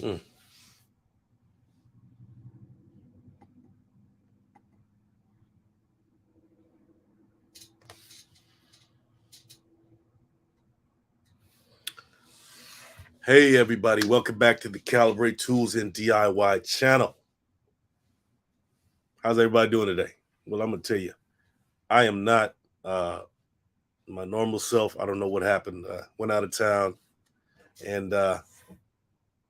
Hmm. Hey, everybody. Welcome back to the Calibrate Tools and DIY channel. How's everybody doing today? Well, I'm going to tell you, I am not uh, my normal self. I don't know what happened. Went out of town and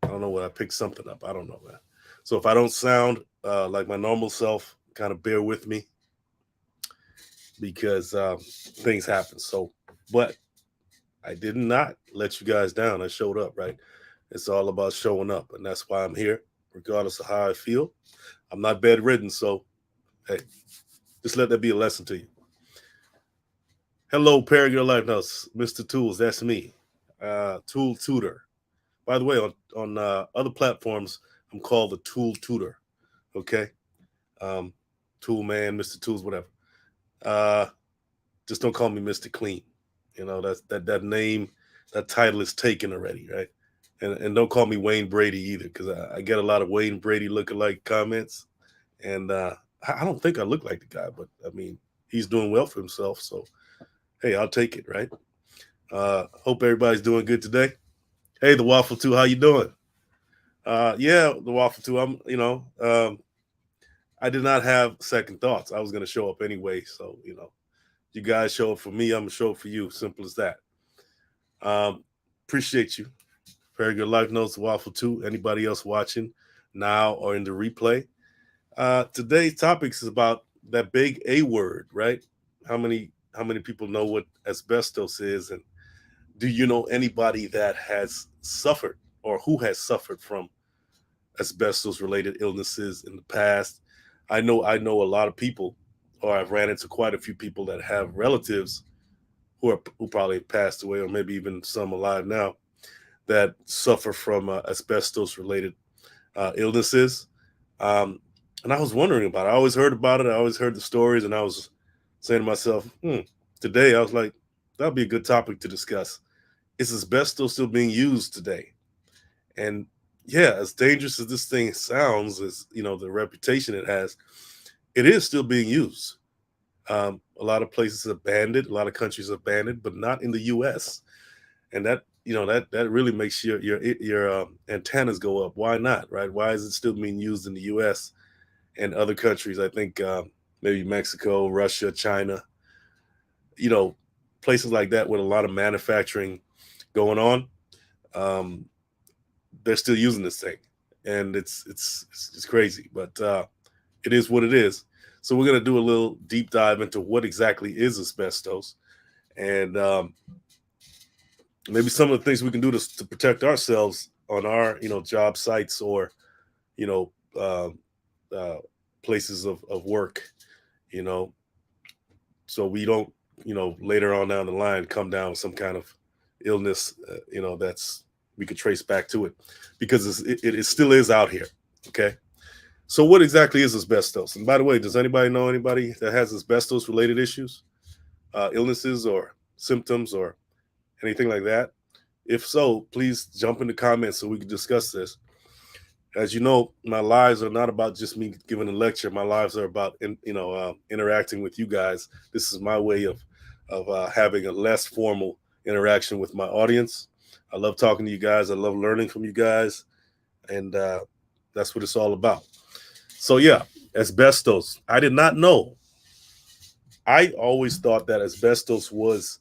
I don't know what I picked something up. I don't know, man. So if I don't sound like my normal self, kind of bear with me because things happen. But I did not let you guys down. I showed up, right? It's all about showing up. And that's why I'm here, regardless of how I feel. I'm not bedridden. So, hey, just let that be a lesson to you. Hello, Paragon Life Now, Mr. Tools. That's me, Tool Tutor. By the way, on other platforms, I'm called the Tool Tutor. Okay, um, Tool Man, Mr. Tools, whatever. Uh, just don't call me Mr. Clean. You know that name, that title is taken already, right? And don't call me Wayne Brady either, because I get a lot of Wayne Brady lookalike comments, and I don't think I look like the guy, but I mean he's doing well for himself, so hey, I'll take it, right? Hope everybody's doing good today. Hey, the Waffle Two, how you doing? Yeah, the Waffle Two. I did not have second thoughts. I was going to show up anyway, so you guys show up for me, I'm gonna show up for you. Simple as that. Um, Appreciate you. Very good life notes, Waffle Two. Anybody else watching now or in the replay? Today's topics is about that big A word, right? How many people know what asbestos is, and do you know anybody that has suffered or who has suffered from asbestos related illnesses in the past? I know a lot of people, or I've ran into quite a few people that have relatives who probably passed away, or maybe even some alive now, that suffer from asbestos related illnesses. Um, and I was wondering about it. I always heard about it. I always heard the stories, and I was saying to myself, today I was like, that'd be a good topic to discuss. Is asbestos still being used today? And yeah, as dangerous as this thing sounds, as the reputation it has, it is still being used. A lot of places have banned it. A lot of countries have banned it, but not in the U.S. And that really makes your antennas go up. Why not? Right? Why is it still being used in the U.S. and other countries? I think maybe Mexico, Russia, China. You know, places like that with a lot of manufacturing going on. Um, they're still using this thing, and it's crazy, but it is what it is. So we're gonna do a little deep dive into what exactly is asbestos, and maybe some of the things we can do to protect ourselves on our job sites or you know uh, uh, places of work, you know, so we don't later on down the line come down with some kind of illness, that's we could trace back to it because it still is out here. Okay. So what exactly is asbestos? And by the way, does anybody know anybody that has asbestos related issues, illnesses or symptoms or anything like that? If so, please jump in the comments so we can discuss this. As you know, my lives are not about just me giving a lecture. My lives are about interacting with you guys. This is my way of having a less formal interaction with my audience. I love talking to you guys. I love learning from you guys, and that's what it's all about. So yeah, asbestos. I did not know. I always thought that asbestos was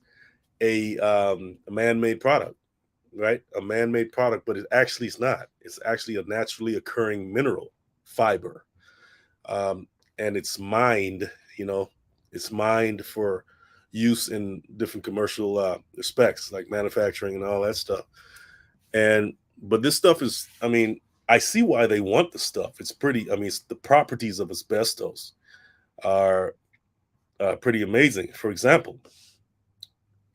a man-made product, right? A man-made product, but it actually is not. It's actually a naturally occurring mineral fiber, um, and it's mined. You know, it's mined for use in different commercial respects, like manufacturing and all that stuff. And but this stuff is, I mean, I see why they want the stuff. It's pretty. I mean, the properties of asbestos are pretty amazing. For example,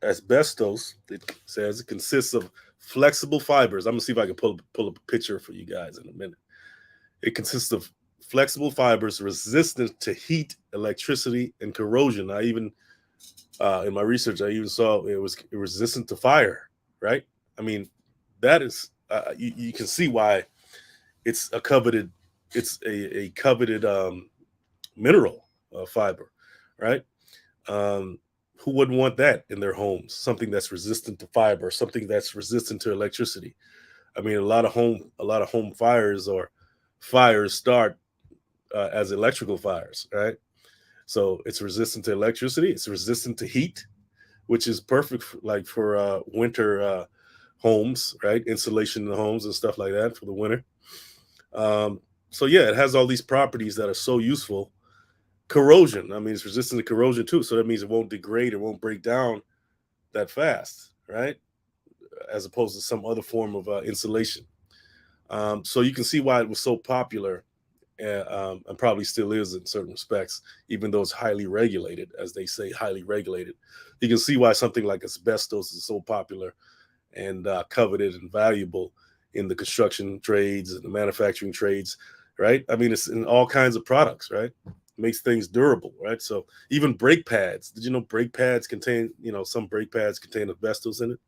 asbestos, it says it consists of flexible fibers. I'm gonna see if I can pull up a picture for you guys in a minute. It consists of flexible fibers resistant to heat, electricity, and corrosion. I even in my research, I even saw it was resistant to fire. Right? I mean, that is you can see why. it's a coveted, a coveted mineral fiber, right? Um, who wouldn't want that in their homes? Something that's resistant to fiber, something that's resistant to electricity. I mean, a lot of home fires or fires start as electrical fires, right? So it's resistant to electricity. It's resistant to heat, which is perfect like for winter homes, right? Insulation in the homes and stuff like that for the winter. Um, so yeah, it has all these properties that are so useful. Corrosion. I mean, it's resistant to corrosion too, so that means it won't degrade, it won't break down that fast, right? As opposed to some other form of insulation. So you can see why it was so popular, and probably still is in certain respects, even though it's highly regulated, as they say, highly regulated. You can see why something like asbestos is so popular and coveted and valuable in the construction trades and the manufacturing trades, right? I mean, it's in all kinds of products, right? Makes things durable, right? So even brake pads. Did you know brake pads contain, some brake pads contain asbestos in it?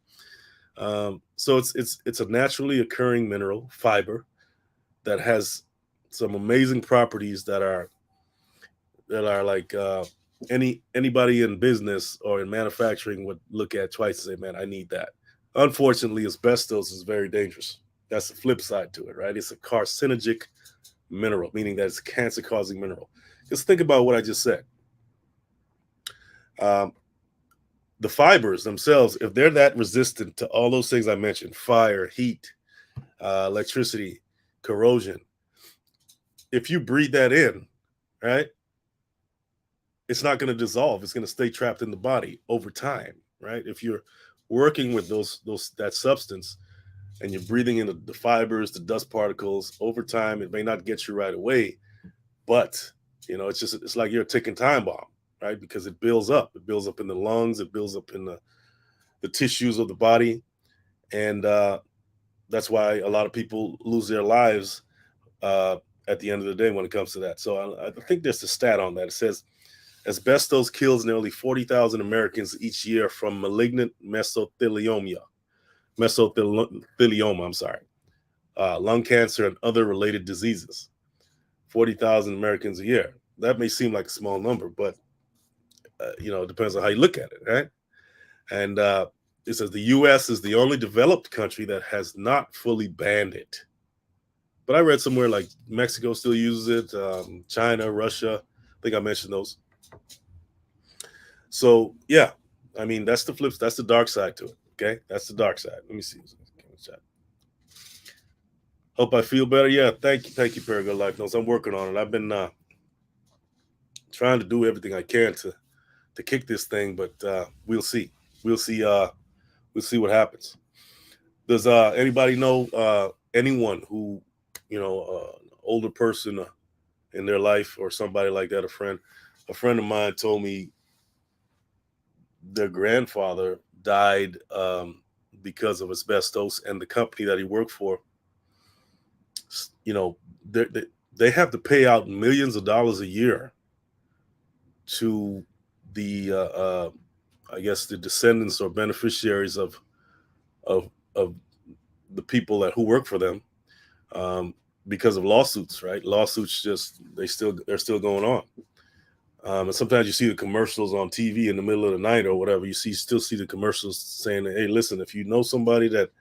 So it's a naturally occurring mineral fiber that has some amazing properties that are like anybody in business or in manufacturing would look at twice and say, "Man, I need that." Unfortunately, asbestos is very dangerous. That's the flip side to it, right? It's a carcinogenic mineral, meaning that it's a cancer-causing mineral. Just think about what I just said. Um, the fibers themselves, if they're that resistant to all those things I mentioned, fire, heat, electricity, corrosion, if you breathe that in, right, it's not going to dissolve. It's going to stay trapped in the body over time, right? If you're working with those that substance and you're breathing in the fibers, the dust particles over time, it may not get you right away, but it's like you're a ticking time bomb, right? Because it builds up. It builds up in the lungs. It builds up in the tissues of the body, and that's why a lot of people lose their lives uh, at the end of the day when it comes to that. So I think there's a stat on that. It says asbestos kills nearly 40,000 Americans each year from malignant mesothelioma, I'm sorry, lung cancer and other related diseases. 40,000 Americans a year. That may seem like a small number, but it depends on how you look at it, right? And it says the U.S. is the only developed country that has not fully banned it. But I read somewhere like Mexico still uses it, China, Russia. I think I mentioned those. So yeah, I mean that's the flips. That's the dark side to it. Okay, that's the dark side. Let me see. Hope I feel better. Yeah, thank you, Paragon Life Notes. I'm working on it. I've been trying to do everything I can to kick this thing, but we'll see. We'll see. We'll see what happens. Does anybody know anyone who, older person in their life or somebody like that? A friend of mine told me their grandfather died because of asbestos, and the company that he worked for, you know, they have to pay out millions of dollars a year to the I guess the descendants or beneficiaries of of the people that who work for them, um, because of lawsuits. Right, lawsuits they're still going on. And sometimes you see the commercials on TV in the middle of the night or whatever. Still see the commercials saying, "Hey, listen, if you know somebody that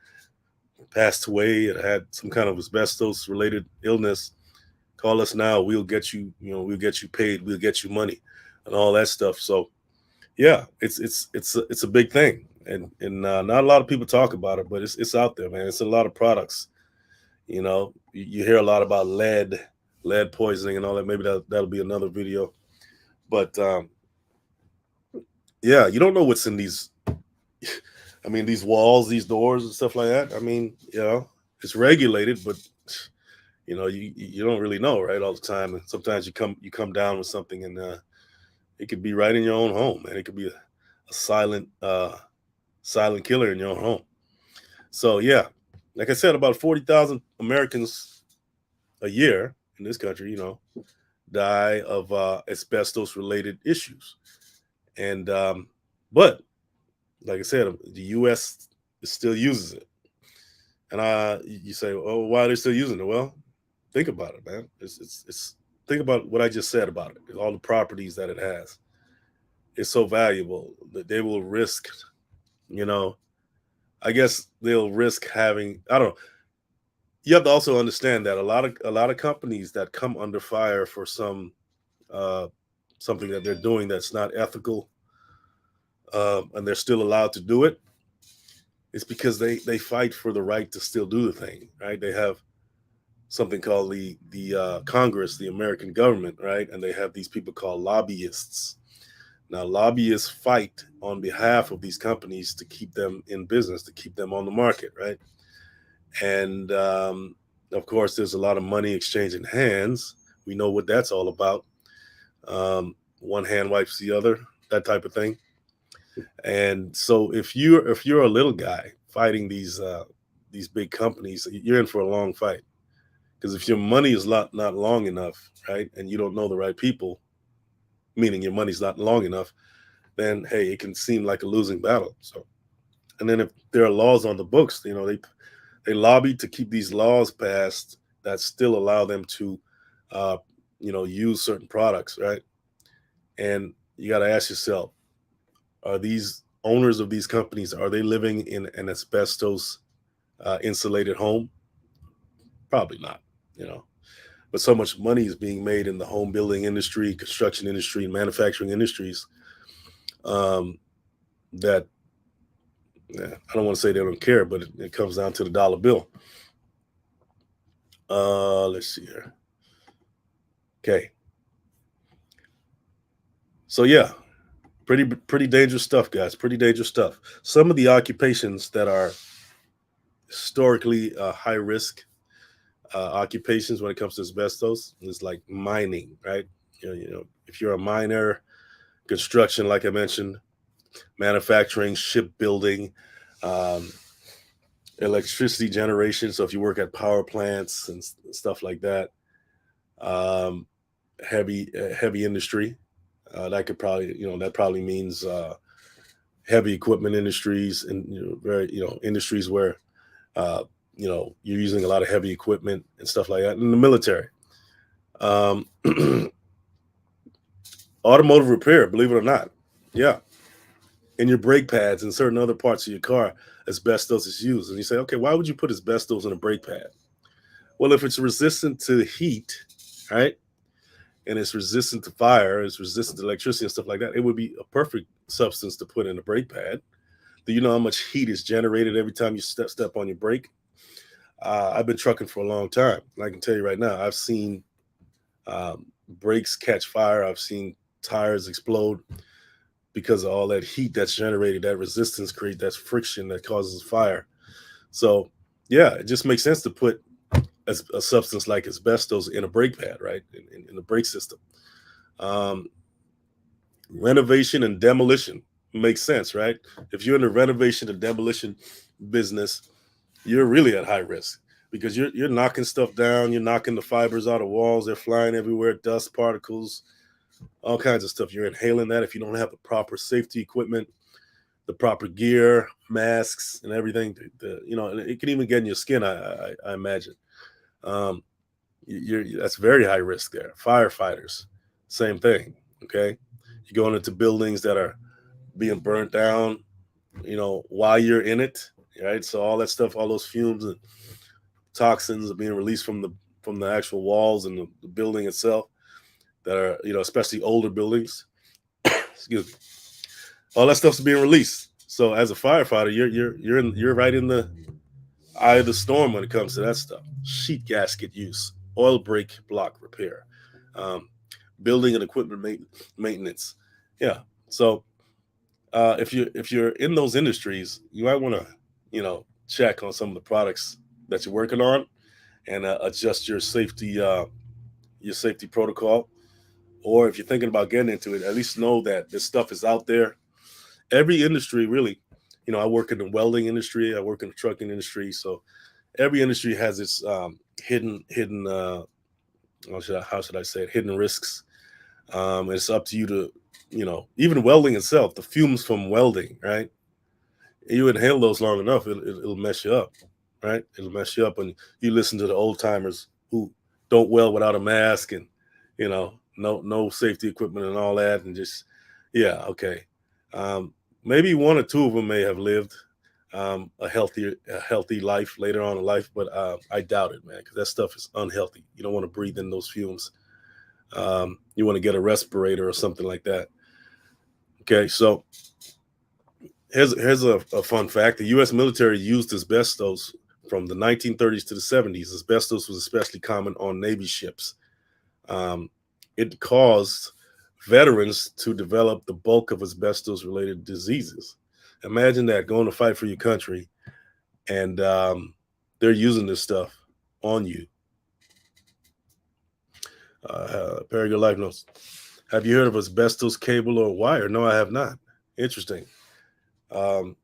passed away and had some kind of asbestos related illness, call us now. We'll get you. We'll get you paid. We'll get you money, and all that stuff." So yeah, it's a big thing, and not a lot of people talk about it, but it's out there, man. It's a lot of products. You hear a lot about lead poisoning and all that. Maybe that'll be another video, but yeah, you don't know what's in these. I mean, these walls, these doors, and stuff like that. I mean, it's regulated, but you don't really know, right, all the time. And sometimes you come down with something, and it could be right in your own home, and it could be a silent killer in your own home. So yeah, like I said, about 40,000 Americans a year in this country, die of asbestos related issues, and but like I said, the U.S. still uses it. And you say, "Oh, why are they still using it?" Well, Think about it, man. It's think about what I just said about it. All the properties that it has. It's so valuable that they will risk. You know, I guess they'll risk having. I don't know. You have to also understand that a lot of companies that come under fire for uh, something that they're doing that's not ethical, and they're still allowed to do it, it's because they fight for the right to still do the thing, right? They have something called the Congress, the American government, right? And they have these people called lobbyists. Now, lobbyists fight on behalf of these companies to keep them in business, to keep them on the market, right? And of course, there's a lot of money exchanging hands. We know what that's all about. One hand wipes the other, that type of thing. And so, if you're a little guy fighting these big companies, you're in for a long fight. Because if your money is not long enough, right, and you don't know the right people, meaning your money's not long enough, then hey, it can seem like a losing battle. So, and then if there are laws on the books, they lobby to keep these laws passed that still allow them to, uh, use certain products, right? And you got to ask yourself: are these owners of these companies, are they living in an asbestos insulated home? Probably not. You know, but so much money is being made in the home building industry, construction industry, and manufacturing industries, um, that, yeah, I don't want to say they don't care, but it comes down to the dollar bill. Let's see here. Okay, so yeah, pretty dangerous stuff, guys. Pretty dangerous stuff. Some of the occupations that are historically high risk occupations when it comes to asbestos is like mining, right? If you're a miner, construction, like I mentioned, manufacturing, shipbuilding, um, electricity generation. So if you work at power plants and stuff like that, um, heavy industry, that could probably, that probably means heavy equipment industries, and very, industries where you're using a lot of heavy equipment and stuff like that. In the military, um, automotive repair, believe it or not, yeah, in your brake pads and certain other parts of your car, asbestos is used. And you say, okay, why would you put asbestos in a brake pad? Well, if it's resistant to heat, right, and it's resistant to fire, it's resistant to electricity and stuff like that, it would be a perfect substance to put in a brake pad. Do you know how much heat is generated every time you step on your brake? I've been trucking for a long time, and I can tell you right now, I've seen brakes catch fire. I've seen tires explode because of all that heat that's generated, that resistance create that friction that causes fire. So, yeah, it just makes sense to put a substance like asbestos in a brake pad, right? In the brake system. Um, Renovation and demolition makes sense, right? If you're in the renovation and demolition business, you're really at high risk because you're knocking stuff down, you're knocking the fibers out of walls, they're flying everywhere, dust particles, all kinds of stuff. You're inhaling that if you don't have the proper safety equipment, the proper gear, masks, and everything. And it can even get in your skin. I imagine. Um, that's very high risk there. Firefighters, same thing. Okay, you're going into buildings that are being burnt down, while you're in it, right? So all that stuff, all those fumes and toxins are being released from the actual walls and the building itself, that are, especially older buildings. Excuse me. All that stuff's being released. So as a firefighter, you're right in the eye of the storm when it comes to that stuff. Sheet gasket use, oil break block repair, um, building and equipment maintenance. Yeah. So if you're in those industries, you might want to, check on some of the products that you're working on, and adjust your safety protocol. Or if you're thinking about getting into it, at least know that this stuff is out there. Every industry, really. I work in the welding industry. I work in the trucking industry. So every industry has its hidden. How should I say it? Hidden risks. It's up to you to, even welding itself, the fumes from welding, right? You inhale those long enough, it'll mess you up, right? It'll mess you up. And you listen to the old timers who don't weld without a mask, and no safety equipment and all that, and just yeah, okay. Um, Maybe one or two of them may have lived a healthy life later on in life, but I doubt it, man, because that stuff is unhealthy. You don't want to breathe in those fumes. You want to get a respirator or something like that. Okay, so here's a fun fact: the U.S. military used asbestos from the 1930s to the 70s. Asbestos was especially common on Navy ships. Um, it caused veterans to develop the bulk of asbestos related diseases. Imagine that, going to fight for your country, and they're using this stuff on you. Paragon Life Notes. Have you heard of asbestos cable or wire? No, I have not. Interesting. Um,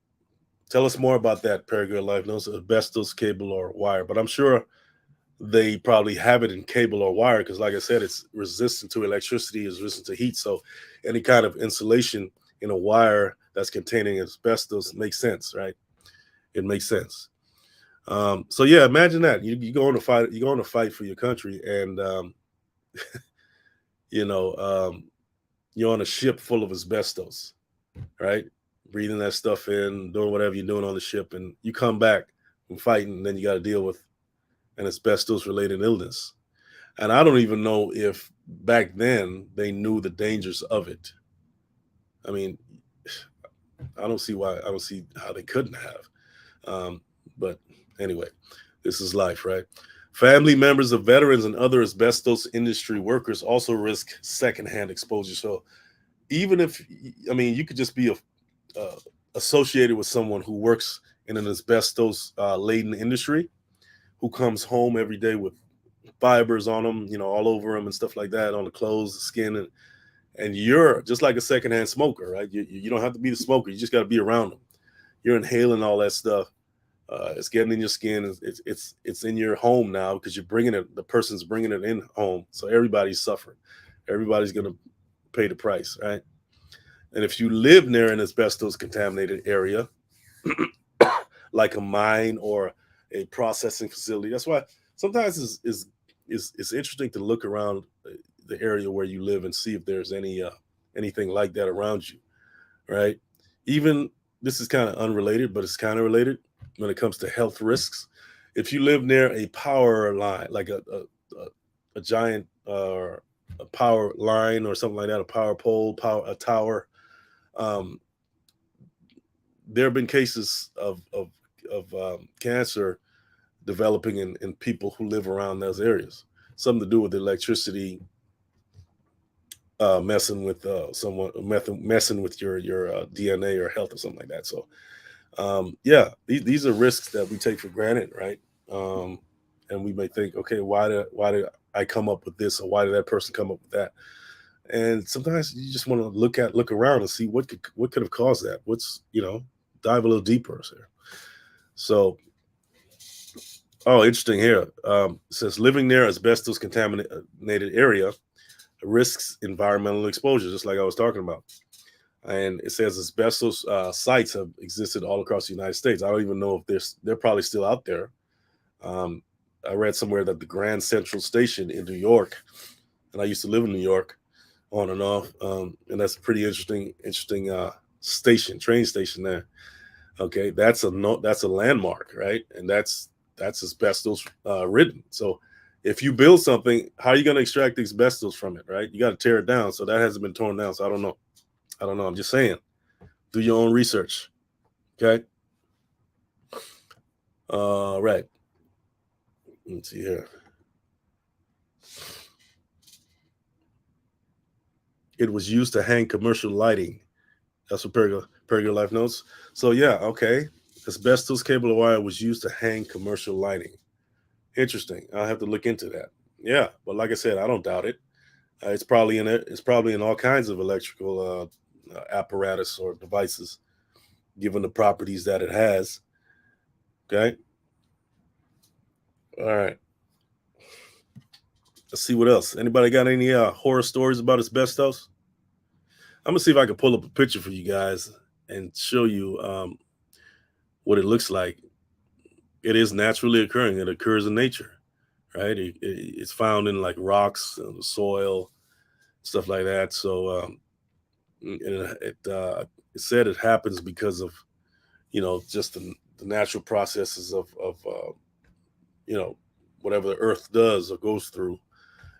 Tell us more about that, Paragon Life Notes, asbestos cable or wire. But I'm sure they probably have it in cable or wire because, like I said, it's resistant to electricity, is resistant to heat. So any kind of insulation in a wire that's containing asbestos makes sense, right? It makes sense. So yeah, imagine that you go on to fight. You go on to fight for your country, and you know um, you're on a ship full of asbestos, right? Breathing that stuff in, doing whatever you're doing on the ship, and you come back from fighting, and then you got to deal with an asbestos related illness. And I don't even know if back then they knew the dangers of it. I mean, I don't see how they couldn't have. Um, but anyway, this is life, right? Family members of veterans and other asbestos industry workers also risk secondhand exposure. So even if, I mean, you could just be associated with someone who works in an asbestos laden industry, who comes home every day with fibers on them, all over them and stuff like that, on the clothes, the skin, and you're just like a secondhand smoker, right? You don't have to be the smoker; you just got to be around them. You're inhaling all that stuff. It's getting in your skin. It's in your home now because you're bringing it. The person's bringing it in home, so everybody's suffering. Everybody's gonna pay the price, right? And if you live near an asbestos contaminated area, like a mine or a processing facility, that's why sometimes it's interesting to look around the area where you live and see if there's anything like that around you, right? Even this is kind of unrelated, but it's kind of related when it comes to health risks. If you live near a power line, like a giant a power line or something like that, a power pole, a tower, um, there have been cases of cancer developing in people who live around those areas. Something to do with electricity messing with messing with your DNA or health or something like that. So yeah, these are risks that we take for granted, right? Um, and we may think, okay, why did I come up with this, or why did that person come up with that? And sometimes you just want to look around and see what could have caused that. What's dive a little deeper here. So, oh, interesting here. It says living near asbestos contaminated area risks environmental exposure, just like I was talking about. And it says asbestos sites have existed all across the United States. I don't even know if they're probably still out there. Um, I read somewhere that the Grand Central Station in New York, and I used to live in New York on and off, and that's a pretty interesting train station there. Okay, that's a landmark, right? And that's asbestos ridden. So if you build something, how are you going to extract the asbestos from it, right? You got to tear it down. So that hasn't been torn down. So I don't know. I'm just saying, do your own research. Okay. Right. Let's see here. It was used to hang commercial lighting. That's what Perigo Life notes. So yeah, okay. Asbestos cable wire was used to hang commercial lighting. Interesting. I'll have to look into that. Yeah, but like I said, I don't doubt it. It's probably in it. It's probably in all kinds of electrical apparatus or devices, given the properties that it has. Okay. All right. Let's see what else. Anybody got any horror stories about asbestos? I'm gonna see if I can pull up a picture for you guys and show you what it looks like. It is naturally occurring. It occurs in nature, right? It's found in like rocks, the soil, stuff like that. So it said it happens because of just the natural processes of you know whatever the earth does or goes through.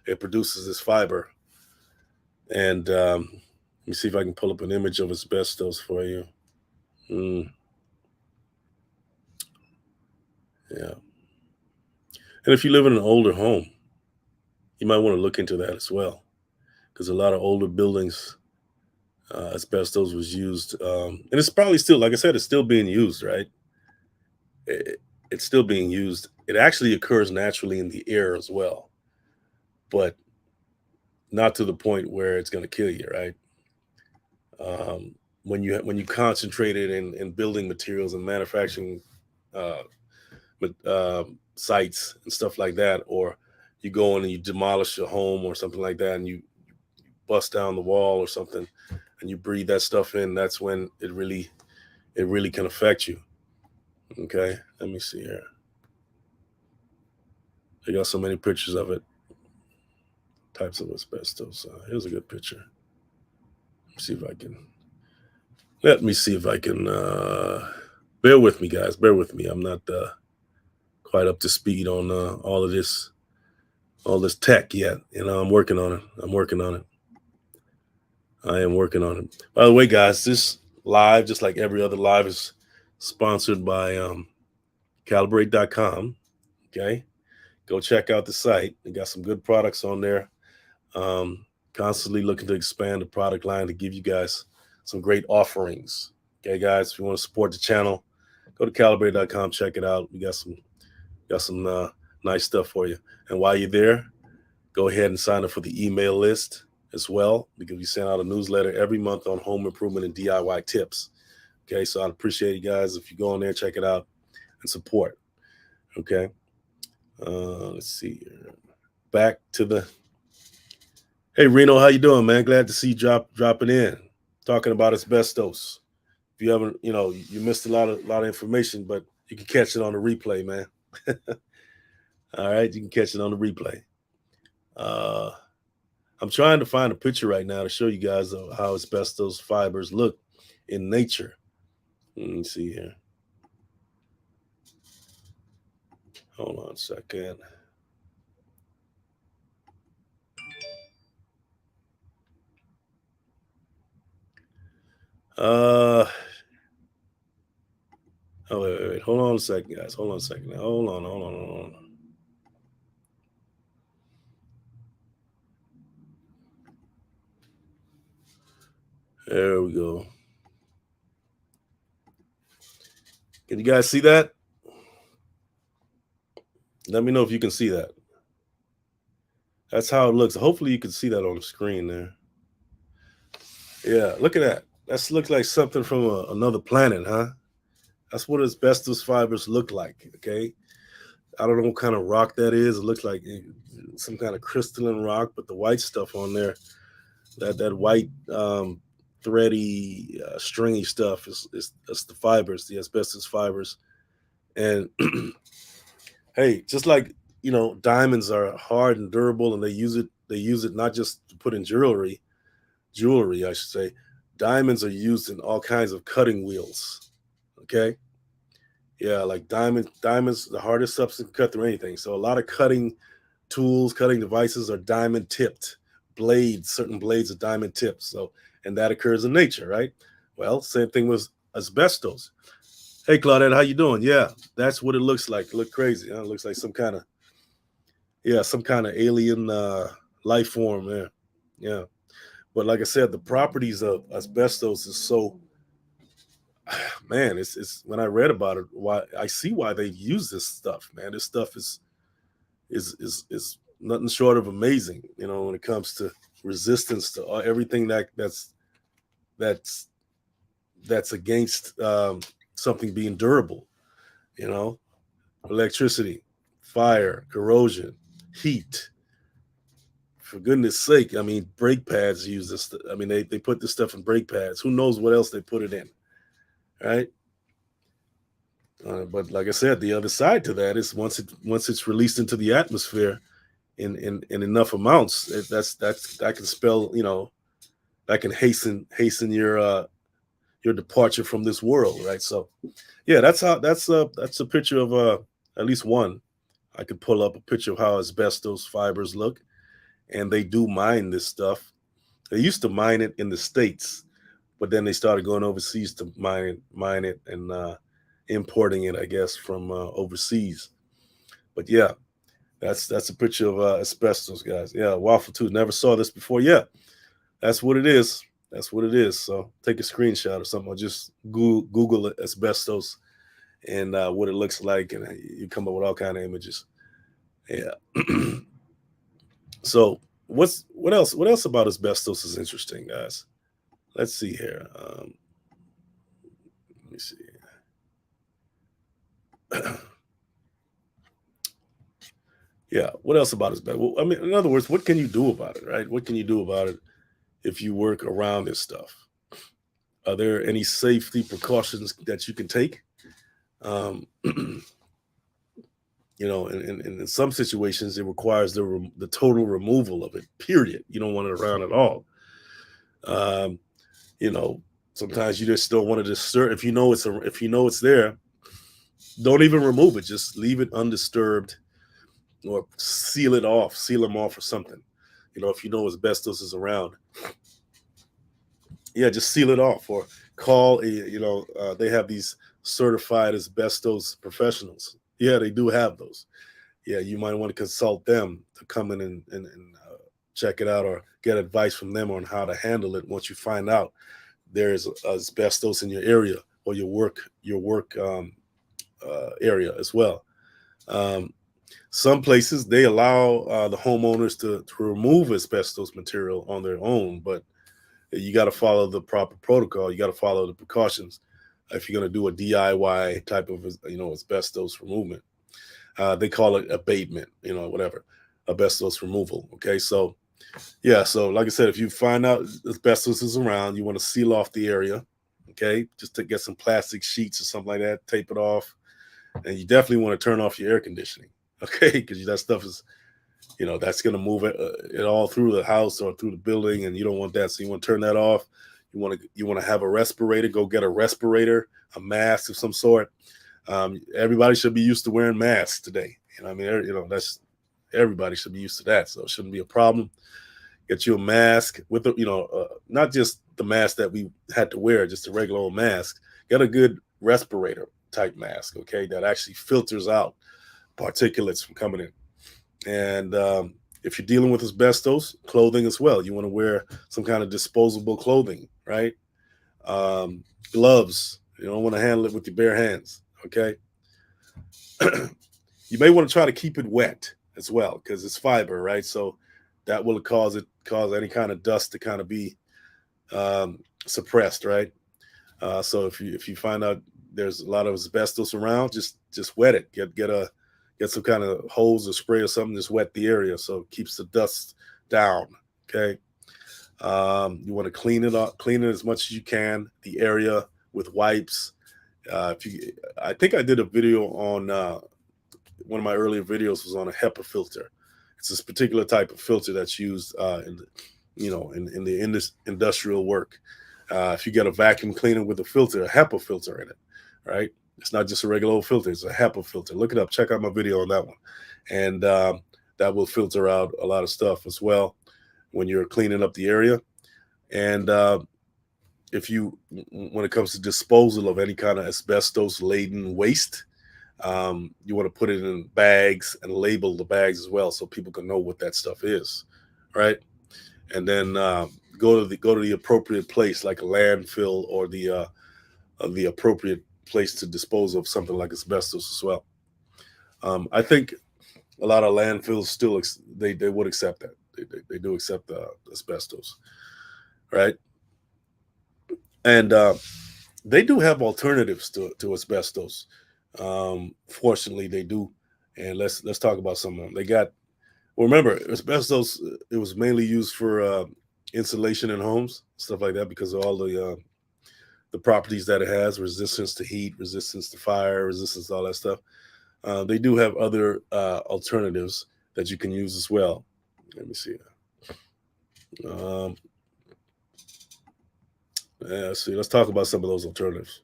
It produces this fiber, and let me see if I can pull up an image of asbestos for you. Mm, yeah, and if you live in an older home, you might want to look into that as well, because a lot of older buildings, asbestos was used, and it's probably still, like I said, it's still being used, right? It, it's still being used. It actually occurs naturally in the air as well, but not to the point where it's going to kill you, right? When you concentrate it in building materials and manufacturing uh, sites and stuff like that, or you go in and you demolish a home or something like that, and you bust down the wall or something, and you breathe that stuff in, that's when it really can affect you. Okay, let me see here. I got so many pictures of it. Types of asbestos. Here's a good picture. See if I can. Let me see if I can. Bear with me, guys. Bear with me. I'm not quite up to speed on all this tech yet. I'm working on it. I'm working on it. I am working on it. By the way, guys, this live, just like every other live, is sponsored by Calibrate.com. Okay, go check out the site. We got some good products on there. Um, Constantly looking to expand the product line to give you guys some great offerings. Okay, guys, if you want to support the channel, go to Calibrate.com. Check it out. We got some nice stuff for you. And while you're there, go ahead and sign up for the email list as well, because we send out a newsletter every month on home improvement and DIY tips. Okay, so I'd appreciate you guys if you go on there, check it out, and support. Okay, let's see here. Back to the. Hey Reno, how you doing, man? Glad to see you dropping in, talking about asbestos. If you haven't, you missed a lot of information, but you can catch it on the replay, man. All right, you can catch it on the replay. Uh, I'm trying to find a picture right now to show you guys how asbestos fibers look in nature. Let me see here. Hold on a second. Uh, oh, wait. Hold on a second, guys. Hold on a second. Hold on. There we go. Can you guys see that? Let me know if you can see that. That's how it looks. Hopefully you can see that on the screen there. Yeah, look at that. That looks like something from another planet, huh? That's what asbestos fibers look like, okay? I don't know what kind of rock that is. It looks like some kind of crystalline rock, but the white stuff on there, that white thready, stringy stuff is the fibers, the asbestos fibers. And hey, just like diamonds are hard and durable, and they use it not just to put in jewelry, I should say. Diamonds are used in all kinds of cutting wheels. Okay, yeah, like diamonds, the hardest substance to cut through anything. So a lot of cutting tools, cutting devices are diamond tipped. Blades, certain blades are diamond tipped. So, and that occurs in nature, right? Well, same thing with asbestos. Hey, Claudette, how you doing? Yeah, that's what it looks like. It look crazy. Huh? It looks like some kind of alien life form. Yeah, yeah. But like I said, the properties of asbestos is so, man. It's when I read about it, why I see why they use this stuff. Man, this stuff is nothing short of amazing. When it comes to resistance to everything that's that's against something being durable. You know, electricity, fire, corrosion, heat. For goodness sake, I mean, brake pads use this. I mean, they put this stuff in brake pads. Who knows what else they put it in, right? But like I said, the other side to that is once it's released into the atmosphere in enough amounts, that can spell, that can hasten your departure from this world, right? So yeah, that's a picture of at least one. I could pull up a picture of how asbestos fibers look, and they do mine this stuff. They used to mine it in the States, but then they started going overseas to mine it, and importing it, I guess, from overseas. But yeah, that's a picture of asbestos, guys. Yeah, Waffle Tooth never saw this before. Yeah, that's what it is. That's what it is. So take a screenshot or something, or just Google asbestos and what it looks like, and you come up with all kind of images. Yeah. So what else? What else about asbestos is interesting, guys? Let's see here. Let me see. Yeah. What else about asbestos? Well, I mean, in other words, what can you do about it, right? What can you do about it if you work around this stuff? Are there any safety precautions that you can take? Um, in some situations, it requires the total removal of it. Period. You don't want it around at all. Um, you know, Sometimes you just don't want to disturb. If you know it's there, don't even remove it. Just leave it undisturbed, or seal it off, seal them off or something. If you know asbestos is around, yeah, just seal it off, or call they have these certified asbestos professionals. Yeah, they do have those. Yeah, you might want to consult them to come in and check it out, or get advice from them on how to handle it once you find out there's asbestos in your area, or your work area as well. Um, some places they allow the homeowners to remove asbestos material on their own, but you got to follow the proper protocol. You got to follow the precautions if you're going to do a DIY type of asbestos removal. They call it abatement, whatever, asbestos removal. Okay, so yeah, so like I said, if you find out asbestos is around, you want to seal off the area. Okay, just to get some plastic sheets or something like that, tape it off, and you definitely want to turn off your air conditioning. Okay, because that stuff is, that's going to move it all through the house or through the building, and you don't want that. So you want to turn that off. You want to have a respirator. Go get a respirator, a mask of some sort. Everybody should be used to wearing masks today. I mean, that's everybody should be used to that. So it shouldn't be a problem. Get you a mask with not just the mask that we had to wear, just a regular old mask. Get a good respirator type mask, okay, that actually filters out particulates from coming in. And if you're dealing with asbestos, clothing as well. You want to wear some kind of disposable clothing, right? Gloves. You don't want to handle it with your bare hands, okay? You may want to try to keep it wet as well, because it's fiber, right? So that will cause any kind of dust to kind of be suppressed, right? So if you find out there's a lot of asbestos around, just wet it. Get some kind of hose or spray or something. Just wet the area so it keeps the dust down. Okay. You want to clean it as much as you can. The area with wipes. I think I did a video on one of my earlier videos was on a HEPA filter. It's this particular type of filter that's used in the industrial work. If you get a vacuum cleaner with a filter, a HEPA filter in it, right? It's not just a regular old filter; it's a HEPA filter. Look it up. Check out my video on that one, and that will filter out a lot of stuff as well when you're cleaning up the area. And when it comes to disposal of any kind of asbestos laden waste, you want to put it in bags and label the bags as well, so people can know what that stuff is, right? And then go to the appropriate place, like a landfill, or the appropriate place to dispose of something like asbestos as well. I think a lot of landfills still they would accept that. They do accept asbestos, right? And they do have alternatives to asbestos. Fortunately, they do. And let's talk about some of them. They got, well, remember, asbestos. It was mainly used for insulation in homes, stuff like that, because of all the the properties that it has: resistance to heat, resistance to fire, resistance to all that stuff. They do have other alternatives that you can use as well. Let me see. Um, yeah, let's see. Let's talk about some of those alternatives.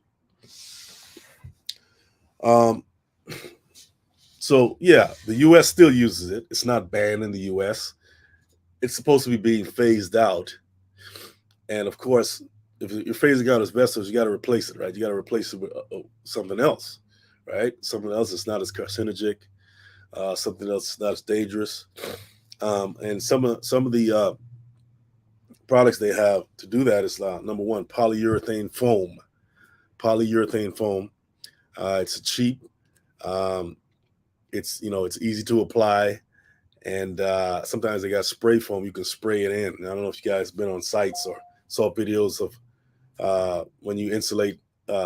Um, so yeah, the U.S. still uses it. It's not banned in the U.S. It's supposed to be being phased out, and of course, if you're phasing out asbestos, you got to replace it, right? You got to replace it with something else, right? Something else that's not as carcinogenic, something else that's not as dangerous. And some of the products they have to do that is number one, polyurethane foam. Polyurethane foam. It's cheap. Um, it's easy to apply, and sometimes they got spray foam. You can spray it in. I don't know if you guys been on sites or saw videos of when you insulate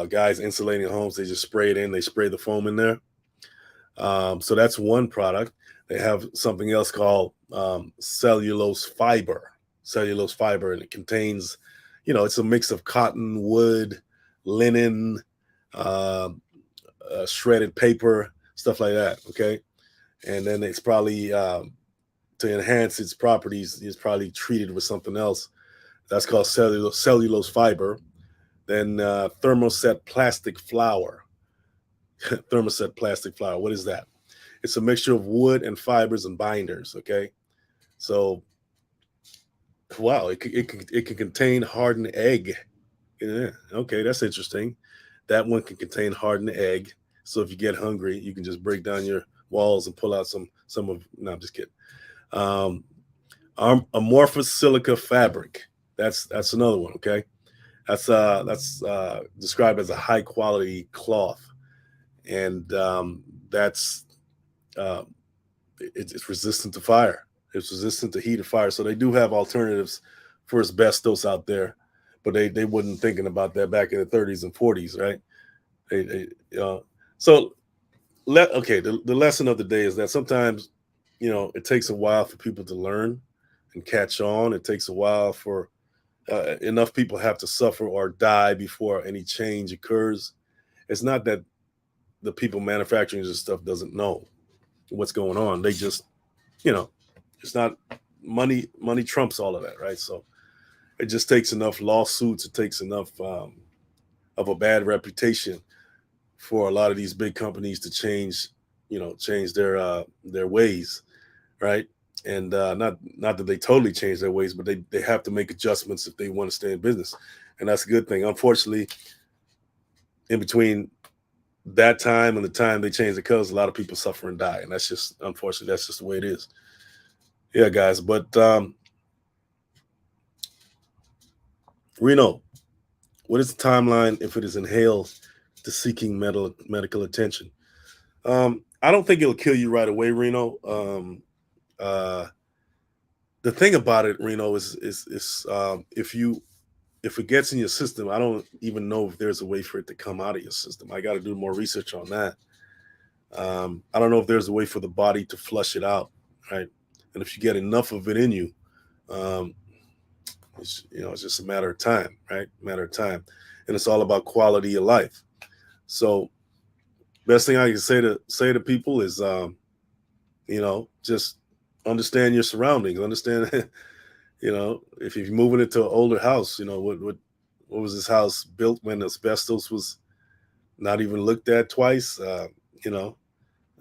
guys insulating homes. They just spray it in. They spray the foam in there. So that's one product. They have something else called cellulose fiber. Cellulose fiber, and it contains, it's a mix of cotton, wood, linen, uh, shredded paper, stuff like that. Okay, and then it's probably to enhance its properties, it's probably treated with something else. That's called cellulose fiber. Then thermoset plastic flour. Thermoset plastic flour. What is that? It's a mixture of wood and fibers and binders. Okay, so wow, it can contain hardened egg. Yeah, okay, that's interesting. That one can contain hardened egg. So if you get hungry, you can just break down your walls and pull out some of. No, I'm just kidding. Um, amorphous silica fabric. That's another one. Okay, that's described as a high quality cloth, and that's uh, it's resistant to fire. It's resistant to heat and fire. So they do have alternatives for asbestos out there, but they wasn't thinking about that back in the 30s and 40s, right? They so okay. The lesson of the day is that sometimes it takes a while for people to learn and catch on. It takes a while for enough people have to suffer or die before any change occurs. It's not that the people manufacturing this stuff doesn't know what's going on. They just, you know, it's not money. Money trumps all of that, right? So it just takes enough lawsuits. It takes enough of a bad reputation for a lot of these big companies to change, change their ways, right? And not that they totally change their ways, but they have to make adjustments if they want to stay in business, and that's a good thing. Unfortunately, in between that time and the time they change the colors, a lot of people suffer and die, and that's just unfortunately that's just the way it is. Yeah, guys. But Reno, what is the timeline if it is inhaled to seeking medical attention? I don't think it'll kill you right away, Reno. Uh, the thing about it, Reno, is if it gets in your system, I don't even know if there's a way for it to come out of your system. I got to do more research on that. I don't know if there's a way for the body to flush it out, right? And if you get enough of it in you, um, it's just a matter of time, right? Matter of time, and it's all about quality of life. So, best thing I can say to people is, just understand your surroundings. Understand, if you're moving into an older house, what was this house built when asbestos was not even looked at twice? You know,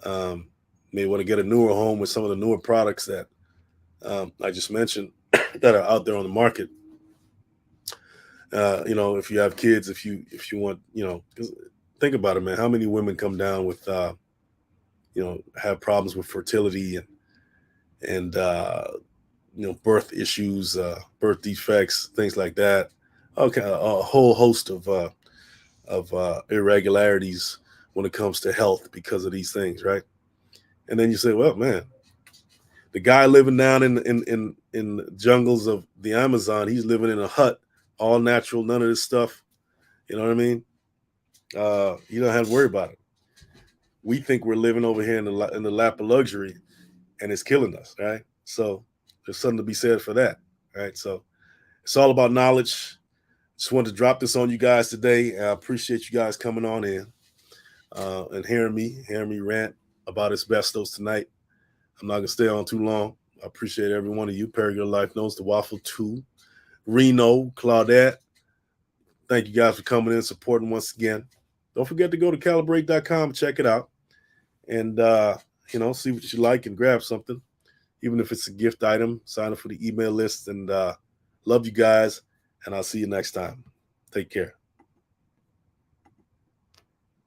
um, may want to get a newer home with some of the newer products that I just mentioned that are out there on the market. If you have kids, if you want, 'cause think about it, man. How many women come down with, have problems with fertility and birth issues, birth defects, things like that. Okay, a whole host of irregularities when it comes to health because of these things, right? And then you say, well, man, the guy living down in the jungles of the Amazon, he's living in a hut, all natural, none of this stuff. You know what I mean? You don't have to worry about it. We think we're living over here in the lap of luxury, and it's killing us, right? So there's something to be said for that, right? So it's all about knowledge. Just wanted to drop this on you guys today. I appreciate you guys coming on in and hearing me rant about asbestos tonight. I'm not gonna stay on too long. I appreciate every one of you. Paragon Life Notes, the Waffle 2, Reno, Claudette. Thank you guys for coming in, supporting once again. Don't forget to go to calibrate.com and check it out. And see what you like and grab something. Even if it's a gift item, sign up for the email list. And love you guys. And I'll see you next time. Take care.